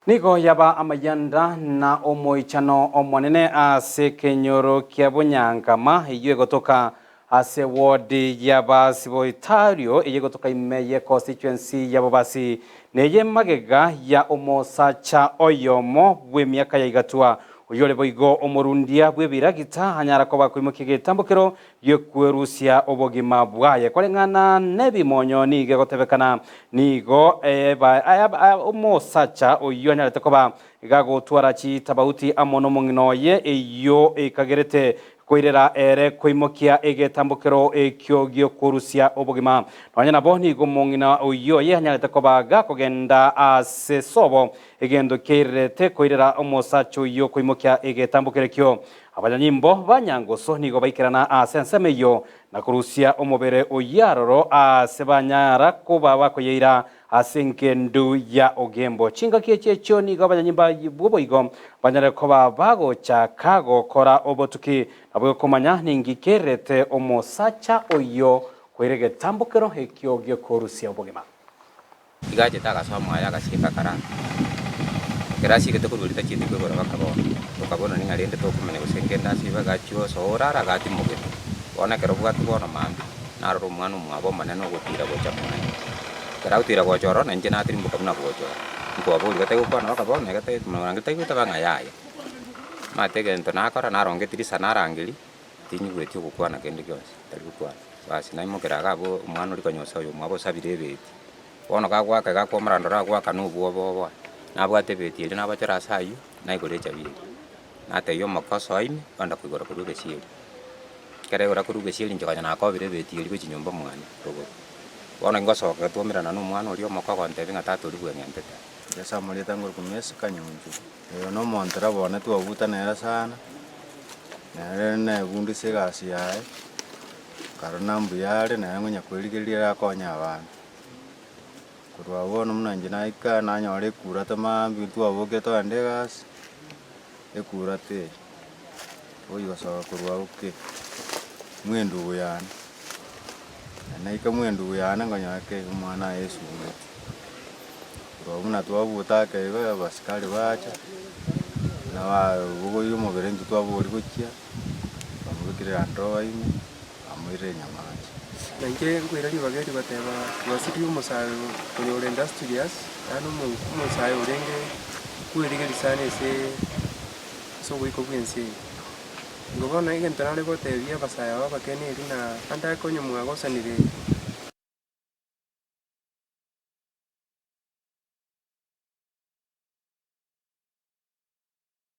Niko yaba amayanda na omoichano omonene ase kenyoro kia Bunyangama iye gotoka ase wodi yaba siboitario iye gotoka imeye constituency yaba basi neye magega ya omosacha oyomo bwe miaka ya igatua uyole boigo omorundia bwe biragita hanyara ko bakwimukige tambukero yekwerusia obogima bwaye kolengana nebimonyo nige gotebekana nigo omosacha oyo nyarete koba gagotwara chitabauti amono monginoye iyo ikagerete koirera ere koimokia egetambukero ekyo gyokurusia obogima nanya nabo nigo mongina oyo ye nyarete koba gakogenda ase sobo egendo kerete koirera omosacha oyo koimokia egetambukero kyo abanyanyimbo banyangoso nigo baikirana asensemeyo na kurusia omobere oyaroro asebanyara kuba bakoyeira asenkendu ya ogembo chinga kiechecho nigo abanyanyimba buboigo banyare koba bagocha kago kora obotuki abwo komanya ningikerete omosacha oyo koirege tambukero ekyo gyokurusia obogema igaje tagasomwa yagashika kara gerasi gete kurulita chindi kwegora bakabona tukabona ningarende tokumenya gusengenda siba gacho sorara gatimuge bona kero bwatu bona mambi naro umwana umwabo maneno gutira gocha mwana kera utira gochoro nanje natiri mbukabuna gochoro ngo abuli gate gukwana bakabona gate tumuranga tayita banga yaye matege ento nakora naronge tiri sanarangiri tinyugweti gukwana kende gyose tari gukwana basi naimukira gabo umwana uri konyosa uyo mwabo sabirebe bona gagwaka gakomrandora gwaka nubuo bobo nabwate beti iri nabachara sayu naikorecha biri nateyo makoso aime banda kwigora kuruge sieri kare ora kuruge sieri njokanya nakobire beti iri kuchinyomba mwana rogo bona ngosoka tuomirana n'umwana uri omoko ntebe ngatatu uri gwengentete yasa muri tangor kumesi kanyunju yo no montera bona tuabuta nera sana nere bundi segasi yae karona mbuyare na ngonya kwirigeria akonya abantu kurwabona munanje naika nanyore kura tamambi tuaboke to andegas ekura te oyo sawa kurwabuke mwendu yana naika mwendu yana nganyake umwana Yesu kurwabuna tuabuta kaiba basikali bacha na ugo yumo berendu tuabori gokia bamubikire andoa ime amwire nyamaji nange kwirari bagari bateba wasiri umusayo kuri industrials hano umusayo urenge kwirigeri sana ese so wiko kwense ngobona igentana le gotebia basaya bakeneri na anda konyo mwagosanire